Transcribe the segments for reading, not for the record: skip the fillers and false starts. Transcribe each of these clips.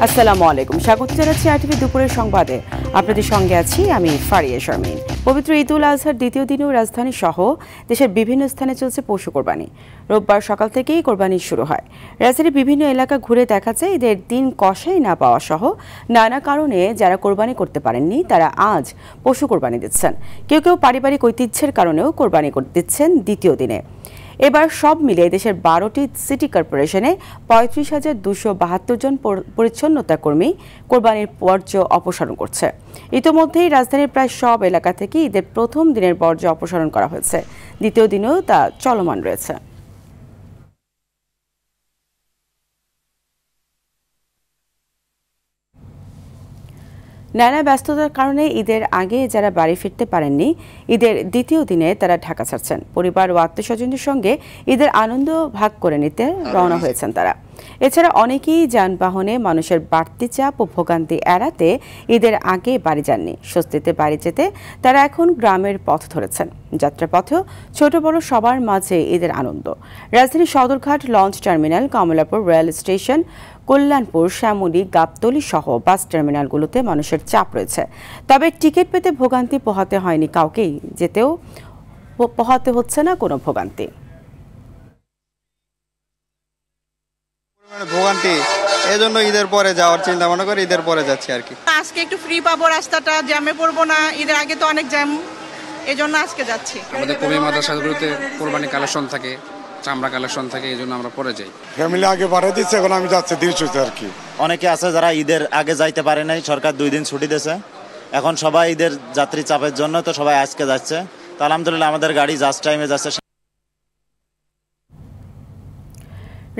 আসসালামু আলাইকুম, স্বাগত জানাচ্ছি আরটিভি দুপুরের সংবাদে। আপনাদের সঙ্গে আছি আমি ফারিয়া শারমিন। পবিত্র ঈদ উল আজহার দ্বিতীয় দিনেও রাজধানী সহ দেশের বিভিন্ন স্থানে চলছে পশু কোরবানি। রোববার সকাল থেকেই কোরবানি শুরু হয়। রাজধানীর বিভিন্ন এলাকা ঘুরে দেখা যায় ঈদের দিন কষাই না পাওয়া সহ নানা কারণে যারা কোরবানি করতে পারেননি তারা আজ পশু কোরবানি দিচ্ছেন। কেউ কেউ পারিবারিক ঐতিহ্যের কারণেও কোরবানি দিচ্ছেন দ্বিতীয় দিনে। এবার সব মিলে দেশের 12টি সিটি কর্পোরেশনে ৩৫,২৭২ জন পরিচ্ছন্নতা কর্মী কোরবানির বর্জ্য অপসারণ করছে। ইতোমধ্যেই রাজধানীর প্রায় সব এলাকা থেকে ঈদের প্রথম দিনের বর্জ্য অপসারণ করা হয়েছে। দ্বিতীয় দিনেও তা চলমান রয়েছে। নানা ব্যস্ততার কারণে ঈদের আগে যারা বাড়ি ফিরতে পারেননি, ঈদের দ্বিতীয় দিনে তারা ঢাকা ছাড়ছেন। পরিবার ও আত্মীয়স্বজনদের সঙ্গে ঈদের আনন্দ ভাগ করে নিতে রওনা হয়েছেন তারা। এছাড়া অনেকেই যানবাহনে মানুষের বাড়তি চাপ ও ভোগান্তি এড়াতে ঈদের আগে বাড়ি যাননি। স্বস্তিতে বাড়ি যেতে তারা এখন গ্রামের পথ ধরেছেন। যাত্রাপথেও ছোট বড় সবার মাঝে ঈদের আনন্দ। রাজধানীর Sadarghat launch terminal, Kamalapur rail station, Kalyanpur, Shyamoli, Gabtoli সহ বাস টার্মিনালগুলোতে মানুষের চাপ রয়েছে। তবে টিকিট পেতে ভোগান্তি পোহাতে হয়নি কাউকেই, যেতেও পোহাতে হচ্ছে না কোনো ভোগান্তি। ভোগান্তি এজন্য ঈদের পরে যাওয়ার চিন্তা ভাবনা করে ঈদের পরে যাচ্ছি আর কি। আজকে একটু ফ্রি পাবো, রাস্তাটা জ্যামে পড়বো না। ঈদের আগে তো অনেক জ্যাম, এজন্য আজকে যাচ্ছি। আমাদের কমি মাদ্রাসাগুলোতে কোরবানি কালেকশন থাকে, চামড়া কালেকশন থাকে, এই জন্য আমরা পরে যাই। ফ্যামিলি আগে বাড়াই দিচ্ছে, এখন আমি যাচ্ছি দিনসূচি আর কি। অনেকে আছে যারা ঈদের আগে যাইতে পারে নাই, সরকার 2 দিন ছুটি দিয়েছে। এখন সবাই ঈদের যাত্রী চাপের জন্য তো সবাই আজকে যাচ্ছে। তো আলহামদুলিল্লাহ আমাদের গাড়ি জাস্ট টাইমে যাচ্ছে।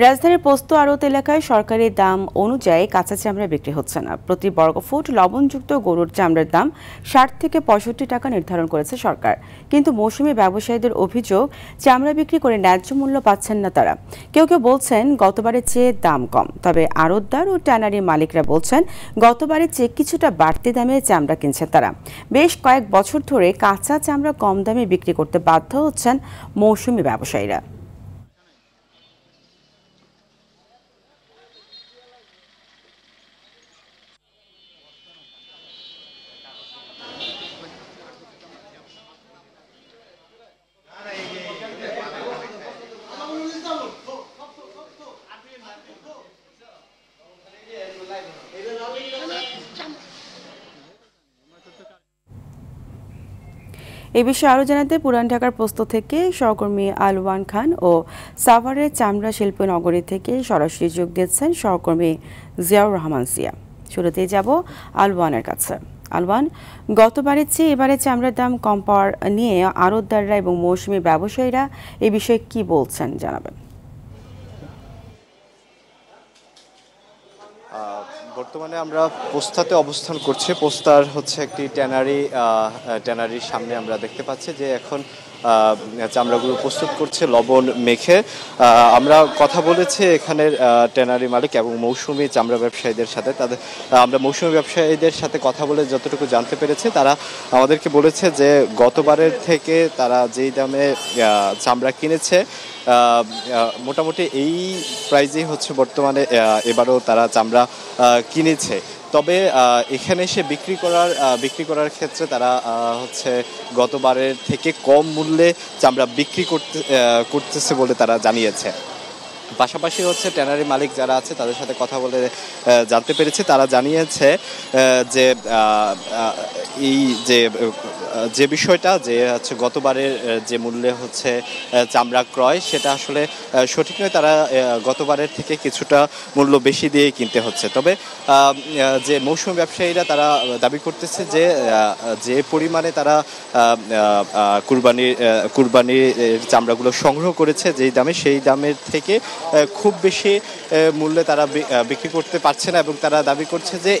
রাজধানীর পোস্ত আড়ত এলাকায় সরকারি দাম অনুযায়ী কাঁচা চামড়া বিক্রি হচ্ছে না। প্রতি বর্গফুট লবণযুক্ত গরুর চামড়ার দাম 60 থেকে 65 টাকা নির্ধারণ করেছে সরকার। কিন্তু মৌসুমী ব্যবসায়ীদের অভিযোগ, চামড়া বিক্রি করে ন্যায্য মূল্য পাচ্ছেন না তারা। কেউ কেউ বলছেন গতবারের চেয়ে দাম কম, তবে আড়তদার ও ট্যানারি মালিকরা বলছেন গতবারের চেয়ে কিছুটা বাড়তি দামে চামড়া কিনছেন তারা। বেশ কয়েক বছর ধরে কাঁচা চামড়া কম দামে বিক্রি করতে বাধ্য হচ্ছেন মৌসুমী ব্যবসায়ীরা। এ বিষয়ে আরও জানাতে পুরান ঢাকার পোস্ত থেকে সহকর্মী আলওয়ান খান ও সাভারের চামড়া শিল্প নগরী থেকে সরাসরি যোগ দিয়েছেন সহকর্মী জিয়াউর রহমান জিয়া। শুরুতেই যাব আলওয়ানের কাছে। আলওয়ান, গতবারের চেয়ে এবারে চামড়ার দাম কম পাওয়ার নিয়ে আড়তদাররা এবং মৌসুমী ব্যবসায়ীরা এ বিষয়ে কি বলছেন জানাবেন। বর্তমানে আমরা পোস্তাতে অবস্থান করছি। পোস্তার হচ্ছে একটি ট্যানারির সামনে আমরা দেখতে পাচ্ছি যে এখন চামড়াগুলো প্রস্তুত করছে লবণ মেখে। আমরা কথা বলেছি এখানের ট্যানারি মালিক এবং মৌসুমী চামড়া ব্যবসায়ীদের সাথে। আমরা মৌসুমী ব্যবসায়ীদের সাথে কথা বলে যতটুকু জানতে পেরেছি, তারা আমাদেরকে বলেছে যে গতবারের থেকে তারা যেই দামে চামড়া কিনেছে মোটামুটি এই প্রাইজেই হচ্ছে বর্তমানে এবারও তারা চামড়া কিনেছে। তবে এখানে এসে বিক্রি করার ক্ষেত্রে তারা হচ্ছে গতবারের থেকে কম মূল্যে চামড়া বিক্রি করতেছে বলে তারা জানিয়েছে। পাশাপাশি হচ্ছে ট্যানারি মালিক যারা আছে তাদের সাথে কথা বলে জানতে পেরেছি, তারা জানিয়েছে যে এই যে বিষয়টা যে হচ্ছে গতবারের যে মূল্যে হচ্ছে চামড়া ক্রয়, সেটা আসলে সঠিক নয়। তারা গতবারের থেকে কিছুটা মূল্য বেশি দিয়ে কিনতে হচ্ছে। তবে যে মৌসুমী ব্যবসায়ীরা তারা দাবি করতেছে যে পরিমাণে তারা কুরবানির চামড়াগুলো সংগ্রহ করেছে যেই দামে, সেই দামের থেকে খুব বেশি মূল্যে তারা বিক্রি করতে পারছে না এবং তারা দাবি করছে যে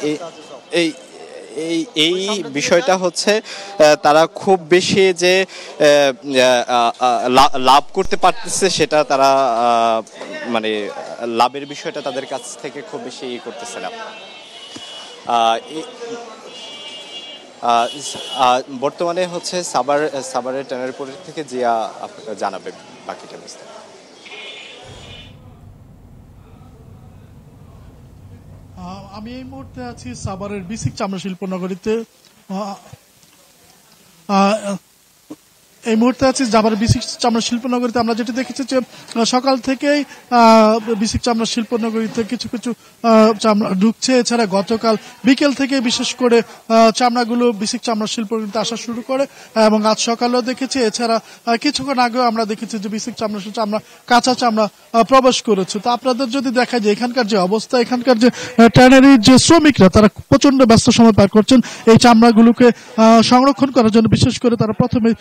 এই বিষয়টা হচ্ছে তারা খুব বেশি যে লাভ করতে পারতেছে সেটা তারা মানে লাভের বিষয়টা তাদের কাছ থেকে খুব বেশি করতেছে না। বর্তমানে হচ্ছে সাভারের ট্যানারিপুর থেকে জিয়া জানাবে বাকিটা বিস্তারিত। আমি এই মুহূর্তে আছি সাভারের বিসিক চামড়া শিল্প নগরীতে। এই মুহূর্তে আছি জাভারের বিসিক চামড়া শিল্পনগরীতে। আমরা যেটি দেখেছি যে সকাল থেকেই বিসিক চামড়া শিল্পনগরীতে কিছু কিছু চামড়া ঢুকছে। এছাড়া গতকাল বিকেল থেকে বিশেষ করে চামড়াগুলো বিসিক চামড়া শিল্পনগরীতে আসা শুরু করে এবং আজ সকালেও দেখেছি। এছাড়া কিছুক্ষণ আগেও আমরা দেখেছি যে বিসিক চামড়া কাঁচা চামড়া প্রবেশ করেছে। তো আপনাদের যদি দেখা যায় এখানকার যে অবস্থা, এখানকার যে ট্যানারির যে শ্রমিকরা তারা প্রচন্ড ব্যস্ত সময় পার করছেন এই চামড়াগুলোকে সংরক্ষণ করার জন্য। বিশেষ করে তারা প্রথমে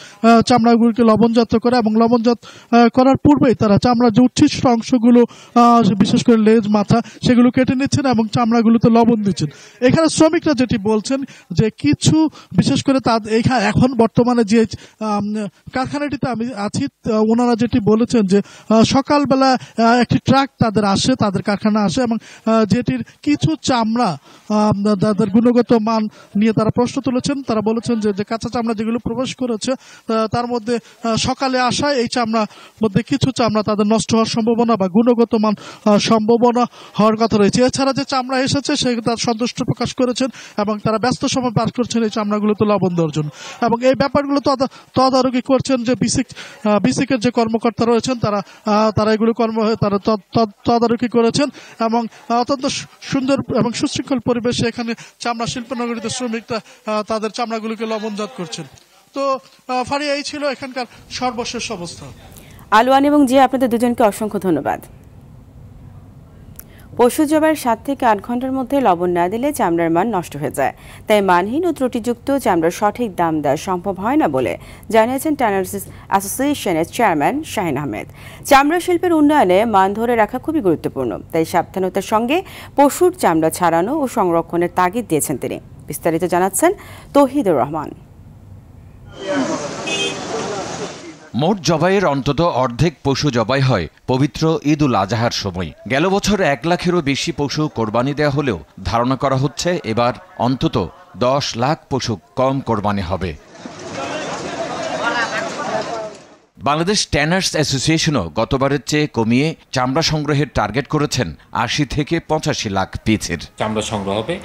চামড়াগুলোকে লবণজাত করে এবং লবণজাত করার পূর্বেই তারা চামড়ার যে উচ্ছিষ্ট অংশগুলো বিশেষ করে লেজ মাথা সেগুলো কেটে নিচ্ছেন এবং চামড়াগুলোতে লবণ দিচ্ছেন। এখানে শ্রমিকরা যেটি বলছেন যে কিছু বিশেষ করে এখানে এখন বর্তমানে যে কারখানাটিতে আমি আছি ওনারা যেটি বলেছেন যে সকালবেলা একটি ট্রাক তাদের আসে, তাদের কারখানা আসে এবং যেটির কিছু চামড়া তাদের গুণগত মান নিয়ে তারা প্রশ্ন তুলেছেন। তারা বলেছেন যে কাঁচা চামড়া যেগুলো প্রবেশ করেছে তার মধ্যে সকালে আসায় এই চামড়ার মধ্যে কিছু চামড়া তাদের নষ্ট হওয়ার সম্ভাবনা বা গুণগত মান সম্ভাবনা হওয়ার কথা রয়েছে। এছাড়া যে চামড়া এসেছে সে তার সন্তুষ্ট প্রকাশ করেছেন এবং তারা ব্যস্ত সময় পার করছেন এই চামড়াগুলোতে লবণ দেওয়ার জন্য এবং এই ব্যাপারগুলো তদারকি করছেন যে বিসিকের যে কর্মকর্তা রয়েছেন তারা এগুলো তারা তদারকি করেছেন এবং অত্যন্ত সুন্দর এবং সুশৃঙ্খল পরিবেশে এখানে চামড়া শিল্পনগরীতে শ্রমিকরা তাদের চামড়াগুলোকে লবণজাত করছেন। তো ফারিয়া, এই ছিল এখানকার সর্বশেষ অবস্থা। আলোয়ান এবং জিয়া, আপনাদের দুজনকে অসংখ্য ধন্যবাদ। পশু জবাইয়ের 7 থেকে 8 ঘন্টার মধ্যে লবণ না দিলে চামড়ার মান নষ্ট হয়ে যায়। তাই মানহীন ও ত্রুটিযুক্ত চামড়ার সঠিক দাম দেওয়া সম্ভব হয় না বলে জানিয়েছেন ট্যানার্স অ্যাসোসিয়েশনের চেয়ারম্যান শাহিন আহমেদ। চামড়া শিল্পের উন্নয়নে মান ধরে রাখা খুবই গুরুত্বপূর্ণ, তাই সাবধানতার সঙ্গে পশুর চামড়া ছাড়ানো ও সংরক্ষণের তাগিদ দিয়েছেন তিনি। বিস্তারিত জানাচ্ছেন তৌহিদুর রহমান। মোট জবাইয়ের অন্তত অর্ধেক পশু জবাই হয় পবিত্র ঈদ উল আজহার সময়। গেল বছর 1 লাখেরও বেশি পশু কোরবানি দেওয়া হলেও ধারণা করা হচ্ছে এবার অন্তত 10 লাখ পশু কম কোরবানি হবে। বাংলাদেশ ট্যানার্স অ্যাসোসিয়েশনও গতবারের চেয়ে কমিয়ে চামড়া সংগ্রহের টার্গেট করেছেন 80 থেকে 85 লাখ পিসের। চামড়া সংগ্রহ হবে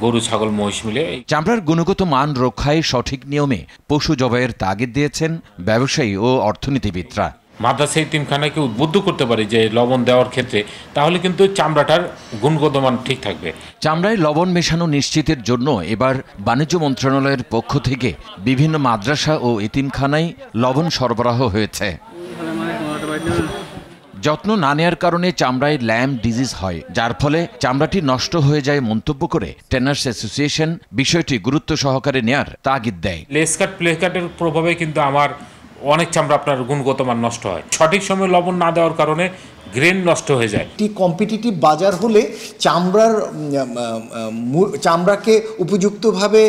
গরু ছাগল মহিষ মিলে। চামড়ার গুণগত মান রক্ষায় সঠিক নিয়মে পশু জবাইয়ের তাগিদ দিয়েছেন ব্যবসায়ী ও অর্থনীতিবিদরা। মাদ্রাসা এতিমখানাকে উদ্বুদ্ধ করতে পারি যে লবণ দেওয়ার ক্ষেত্রে, তাহলে কিন্তু চামড়াটার গুণগত মান ঠিক থাকবে। চামড়ায় লবণ মেশানো নিশ্চিতের জন্য এবার বাণিজ্য মন্ত্রণালয়ের পক্ষ থেকে বিভিন্ন মাদ্রাসা ও এতিমখানায় লবণ সরবরাহ হয়েছে। যত্ন না নেয়ার কারণে চামড়ায় ল্যাম্প ডিজিজ হয়, যার ফলে চামড়াটি নষ্ট হয়ে যায় মন্তব্য করে ট্যানার্স অ্যাসোসিয়েশন বিষয়টি গুরুত্ব সহকারে নেয়ার তাগিদ দেয়। লেস কাট প্লে কাটের প্রভাবে কিন্তু আমার অনেক চামড়া আপনার গুণগত মান নষ্ট হয়। সঠিক সময় লবণ না দেওয়ার কারণে গ্রেন নষ্ট হয়ে যায়। একটি কম্পিটিটিভ বাজার হলে চামড়াকে উপযুক্তভাবে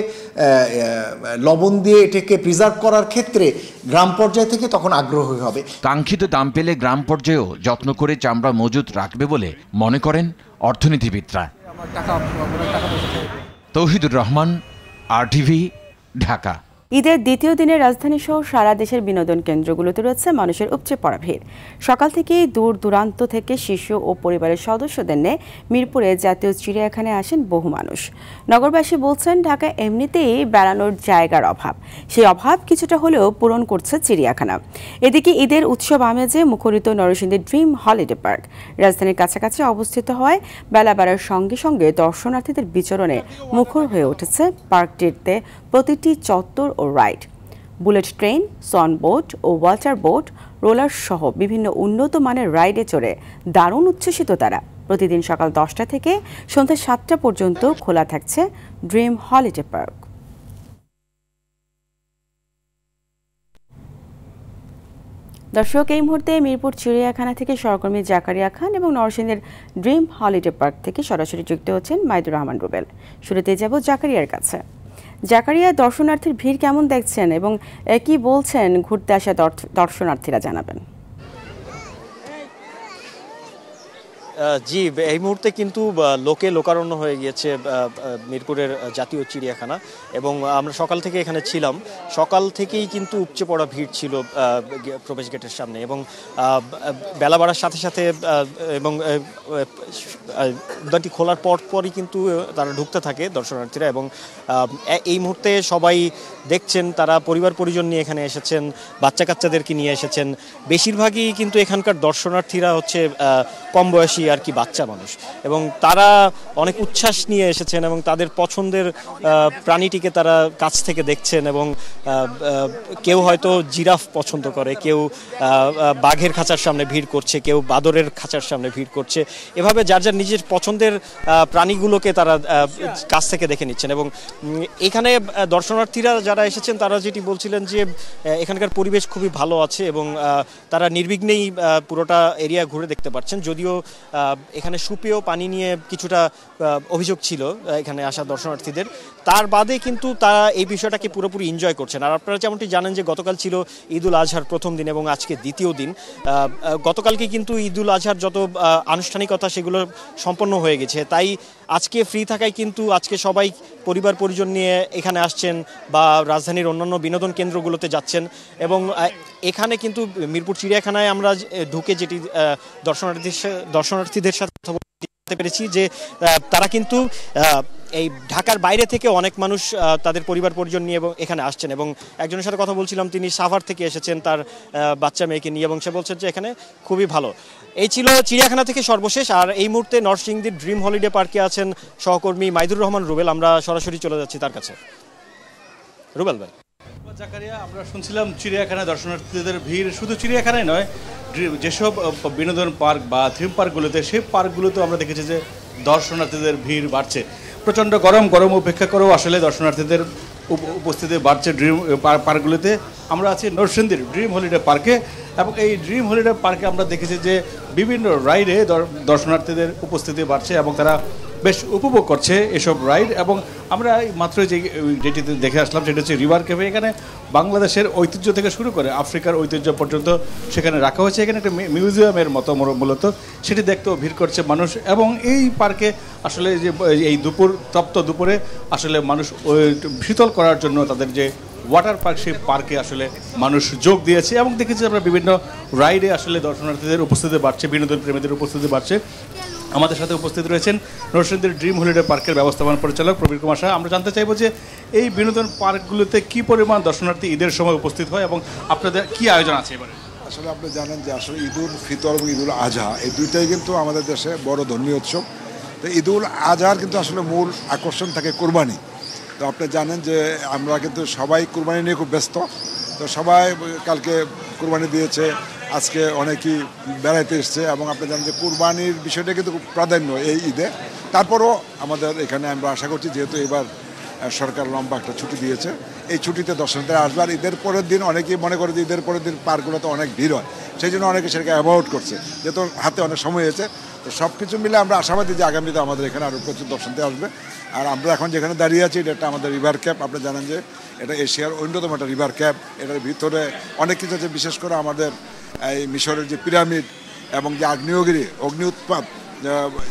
লবণ দিয়ে এটাকে প্রিজার্ভ করার ক্ষেত্রে গ্রাম পর্যায় থেকে তখন আগ্রহী হবে। কাঙ্ক্ষিত দাম পেলে গ্রাম পর্যায়েও যত্ন করে চামড়া মজুত রাখবে বলে মনে করেন অর্থনীতিবিদরা। তৌহিদুর রহমান, RTV, ঢাকা। ঈদের দ্বিতীয় দিনে রাজধানী সহ সারা দেশের বিনোদন কেন্দ্রগুলোতে রয়েছে মানুষের উপচে পড়া ভিড়। সকাল থেকেই দূর দূরান্ত থেকে শিশু ও পরিবারের সদস্যদের নিয়ে মিরপুরে জাতীয় চিড়িয়াখানায় আসেন বহু মানুষ। নগরবাসী বলছেন ঢাকায় এমনিতেই বেড়ানোর জায়গার অভাব, সেই অভাব কিছুটা হলেও পূরণ করছে চিড়িয়াখানা। এদিকে ঈদের উৎসব আমেজে মুখরিত নরসিংদীর ড্রিম হলিডে পার্ক। রাজধানীর কাছাকাছি অবস্থিত হয় বেলা বাড়ার সঙ্গে সঙ্গে দর্শনার্থীদের বিচরণে মুখর হয়ে উঠেছে পার্কটিতে প্রতিটি চত্বর ও রাইড। বুলেট ট্রেন, সন বোট ও ওয়াটার বোট, রোলার সহ বিভিন্ন উন্নত মানের রাইডে চড়ে দারুণ উচ্ছ্বসিত তারা। প্রতিদিন সকাল 10টা থেকে সন্ধ্যা 7টা পর্যন্ত খোলা থাকছে ড্রিম হলিডে পার্ক। দর্শক, এই মুহূর্তে মিরপুর চিড়িয়াখানা থেকে সহকর্মী জাকারিয়া খান এবং নরসিংদীর ড্রিম হলিডে পার্ক থেকে সরাসরি যুক্ত হচ্ছেন মাইদুর রহমান রুবেল। শুরুতে যাব জাকারিয়ার কাছে। জাকারিয়া, দর্শনার্থীর ভিড় কেমন দেখছেন এবং কি বলছেন ঘুরতে আসা দর্শনার্থীরা, জানাবেন। জি, এই মুহূর্তে কিন্তু লোকে লোকারণ্য হয়ে গিয়েছে মিরপুরের জাতীয় চিড়িয়াখানা, এবং আমরা সকাল থেকে এখানে ছিলাম। সকাল থেকেই কিন্তু উপচে পড়া ভিড় ছিল প্রবেশ গেটের সামনে, এবং বেলা বাড়ার সাথে সাথে এবং উদ্যানটি খোলার পরই কিন্তু তারা ঢুকতে থাকে দর্শনার্থীরা, এবং এই মুহূর্তে সবাই দেখছেন তারা পরিবার পরিজন নিয়ে এখানে এসেছেন, বাচ্চা কাচ্চাদেরকে নিয়ে এসেছেন। বেশিরভাগই কিন্তু এখানকার দর্শনার্থীরা হচ্ছে কম বয়সী আর কি বাচ্চা মানুষ, এবং তারা অনেক উচ্ছ্বাস নিয়ে এসেছেন এবং তাদের পছন্দের প্রাণীটিকে তারা কাছ থেকে দেখছেন। এবং কেউ হয়তো জিরাফ পছন্দ করে, কেউ বাঘের খাঁচার সামনে ভিড় করছে, কেউ বাদরের খাঁচার সামনে ভিড় করছে। এভাবে যার যার নিজের পছন্দের প্রাণীগুলোকে তারা কাছ থেকে দেখে নিচ্ছেন। এবং এখানে দর্শনার্থীরা যারা এসেছেন তারা যেটি বলছিলেন যে এখানকার পরিবেশ খুবই ভালো আছে, এবং তারা নির্বিঘ্নেই পুরোটা এরিয়া ঘুরে দেখতে পাচ্ছেন। যদিও এখানে সুপেয় পানি নিয়ে কিছুটা অভিযোগ ছিল এখানে আসা দর্শনার্থীদের, তার বাদে কিন্তু তারা এই বিষয়টাকে পুরোপুরি এনজয় করছেন। আর আপনারা যেমনটি জানেন যে গতকাল ছিল ঈদ উল আজহার প্রথম দিন এবং আজকে দ্বিতীয় দিন। গতকালকে কিন্তু ঈদ উল আজহার যত আনুষ্ঠানিকতা সেগুলো সম্পন্ন হয়ে গেছে, তাই আজকে ফ্রি থাকায় কিন্তু আজকে সবাই পরিবার পরিজন নিয়ে এখানে আসছেন বা রাজধানীর অন্যান্য বিনোদন কেন্দ্রগুলোতে যাচ্ছেন। এবং এখানে কিন্তু মিরপুর চিড়িয়াখানায় আমরা ঢুকে যেটি দর্শনার্থীদের সাথে কথা বলতে পেরেছি যে তারা কিন্তু এই ঢাকার বাইরে থেকে অনেক মানুষ তাদের পরিবার পরিজন নিয়ে এবং এখানে আসছেন। এবং একজনের সাথে কথা বলছিলাম, তিনি সাভার থেকে এসেছেন তার বাচ্চা মেয়েকে নিয়ে, এবং সে বলছেন যে এখানে খুবই ভালো। এই ছিল চিড়িয়াখানা থেকে সর্বশেষ। আর এই মুহূর্তে নরসিংদীর ড্রিম হলিডে পার্কে আছেন সহকর্মী মাইদুর রহমান রুবেল। আমরা সরাসরি চলে যাচ্ছি তার কাছে। রুবেল ভাই। জাকারিয়া, আমরা শুনছিলাম চিড়িয়াখানায় দর্শনার্থীদের ভিড় শুধু চিড়িয়াখানায় নয়, যেসব বিনোদন পার্ক বা থিম পার্কগুলোতে, সেই পার্কগুলোতেও আমরা দেখেছি যে দর্শনার্থীদের ভিড় বাড়ছে। প্রচণ্ড গরম উপেক্ষা করেও আসলে দর্শনার্থীদের উপস্থিতি বাড়ছে ড্রিম পার্কগুলোতে। আমরা আছি নরসিংদীর ড্রিম হলিডে পার্কে, এবং এই ড্রিম হলিডে পার্কে আমরা দেখেছি যে বিভিন্ন রাইডে দর্শনার্থীদের উপস্থিতি বাড়ছে এবং তারা বেশ উপভোগ করছে এসব রাইড। এবং আমরা মাত্র যেটিতে দেখে আসলাম সেটা হচ্ছে রিভার ক্যাফে। এখানে বাংলাদেশের ঐতিহ্য থেকে শুরু করে আফ্রিকার ঐতিহ্য পর্যন্ত সেখানে রাখা হয়েছে। এখানে একটা মিউজিয়ামের মতো মূলত, সেটি দেখতেও ভিড় করছে মানুষ। এবং এই পার্কে আসলে যে এই তপ্ত দুপুরে আসলে মানুষ শীতল করার জন্য তাদের যে ওয়াটার পার্ক, সেই পার্কে আসলে মানুষ যোগ দিয়েছে। এবং দেখেছি আমরা বিভিন্ন রাইডে আসলে দর্শনার্থীদের উপস্থিতি বাড়ছে, বিনোদন প্রেমীদের উপস্থিতি বাড়ছে। আমাদের সাথে উপস্থিত রয়েছেন নরসিংদীর ড্রিম হলিডে পার্কের ব্যবস্থাপনা পরিচালক প্রবীর কুমার শাহ। আমরা জানতে চাইবো যে এই বিনোদন পার্কগুলোতে কি পরিমাণ দর্শনার্থী ঈদের সময় উপস্থিত হয় এবং আপনাদের কি আয়োজন আছে এবারে? আসলে আপনি জানেন যে আসলে ঈদ উল ফিতর এবং ঈদ উল আজহা এই দুইটাই কিন্তু আমাদের দেশে বড় ধর্মীয় উৎসব। তো ঈদ উল আজহার কিন্তু আসলে মূল আকর্ষণ থাকে কোরবানি। তো আপনি জানেন যে আমরা কিন্তু সবাই কোরবানি নিয়ে খুব ব্যস্ত। তো সবাই কালকে কোরবানি দিয়েছে, আজকে অনেকেই বেড়াইতে এসছে, এবং আপনি জানেন যে কোরবানির বিষয়টা কিন্তু খুব প্রাধান্য এই ঈদে। তারপরও আমাদের এখানে আমরা আশা করছি, যেহেতু এবার সরকার লম্বা একটা ছুটি দিয়েছে, এই ছুটিতে দর্শনার্থীরা আসবে। আর ঈদের পরের দিন অনেকেই মনে করে যে ঈদের পরের দিন পার্কগুলোতে অনেক ভিড় হয়, সেই জন্য অনেকে সেটাকে অ্যাভয়েড করছে, যেহেতু হাতে অনেক সময় হয়েছে। তো সব কিছু মিলে আমরা আশাবাদী যে আগামীতে আমাদের এখানে আরও প্রচুর দর্শনার্থী আসবে। আর আমরা এখন যেখানে দাঁড়িয়ে আছি এটা একটা আমাদের রিভার ক্যাপ। আপনি জানেন যে এটা এশিয়ার অন্যতম একটা রিভার ক্যাপ। এটার ভিতরে অনেক কিছু আছে, বিশেষ করে আমাদের এই মিশরের যে পিরামিড এবং যে আগ্নেয়গিরি, অগ্নি উৎপাত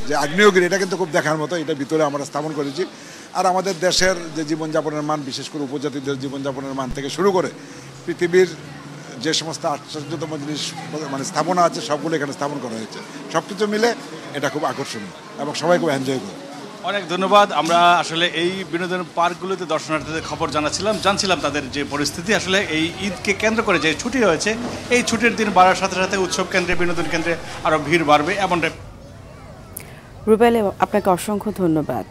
যে আগ্নেয়গিরি, এটা কিন্তু খুব দেখার মতো। এটা ভিতরে আমরা স্থাপন করেছি। আর আমাদের দেশের যে জীবনযাপনের মান, বিশেষ করে উপজাতিদের জীবনযাপনের মান থেকে শুরু করে পৃথিবীর যে সমস্ত আশ্চর্যতম জিনিস মানে স্থাপনা আছে সবগুলো এখানে স্থাপন করা হয়েছে। সব কিছু মিলে এটা খুব আকর্ষণীয় এবং সবাই খুব এনজয় করে। অনেক ধন্যবাদ। আমরা আসলে এই বিনোদন পার্কগুলোতে দর্শনার্থীদের খবর জানছিলাম তাদের যে পরিস্থিতি। আসলে এই ঈদকে কেন্দ্র করে যে ছুটি হয়েছে, এই ছুটির দিন বাড়ার সাথে সাথে উৎসব কেন্দ্রে, বিনোদন কেন্দ্রে আরও ভিড় বাড়বে এমনটাই। রুবেল, আপনাকে অসংখ্য ধন্যবাদ।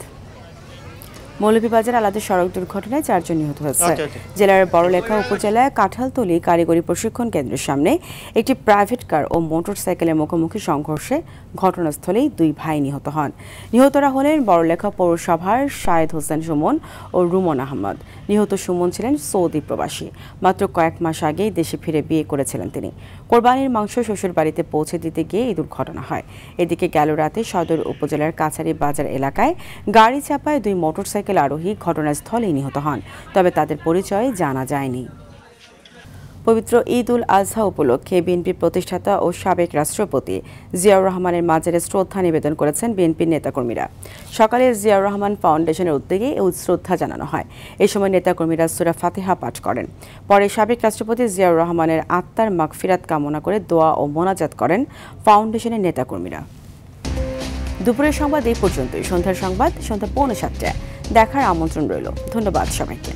মৌলভীবাজার আলাদা সড়ক দুর্ঘটনায় 4 জন নিহত হয়েছে। জেলার বড়লেখা উপজেলায় কাঁঠালতলী কারিগরি প্রশিক্ষণ কেন্দ্রের সামনে একটি প্রাইভেট কার ও মোটরসাইকেলের মুখোমুখি সংঘর্ষে ঘটনাস্থলেই 2 ভাই নিহত হন। নিহতরা হলেন বড়লেখা পৌরসভার শাহেদ হোসেন সুমন ও রুমন আহমদ। নিহত সুমন ছিলেন সৌদি প্রবাসী। মাত্র কয়েক মাস আগেই দেশে ফিরে বিয়ে করেছিলেন তিনি। কোরবানির মাংস শ্বশুর বাড়িতে পৌঁছে দিতে গিয়ে এই দুর্ঘটনা হয়। এদিকে গেল রাতে সদর উপজেলার কাছারি বাজার এলাকায় গাড়ি চাপায় 2 মোটরসাইকেল আরোহী ঘটনাস্থলেই নিহত হন, তবে তাদের পরিচয় জানা যায়নি। পবিত্র ঈদ উল আজহা উপলক্ষে বিএনপির প্রতিষ্ঠাতা ও সাবেক রাষ্ট্রপতি জিয়াউর রহমানের মাজারে শ্রদ্ধা নিবেদন করেছেন বিএনপির নেতাকর্মীরা। সকালে জিয়াউর রহমান ফাউন্ডেশনের উদ্যোগে এই শ্রদ্ধা জানানো হয়। এই সময় নেতাকর্মীরা সূরা ফাতিহা পাঠ করেন। পরে সাবেক রাষ্ট্রপতি জিয়াউর রহমানের আত্মার মাগফিরাত কামনা করে দোয়া ও মোনাজাত করেন ফাউন্ডেশনের নেতাকর্মীরা। দুপুরের সংবাদ এই পর্যন্তই। সন্ধ্যার সংবাদ সন্ধ্যা 7:45টায় দেখার আমন্ত্রণ রইল। ধন্যবাদ সবাইকে।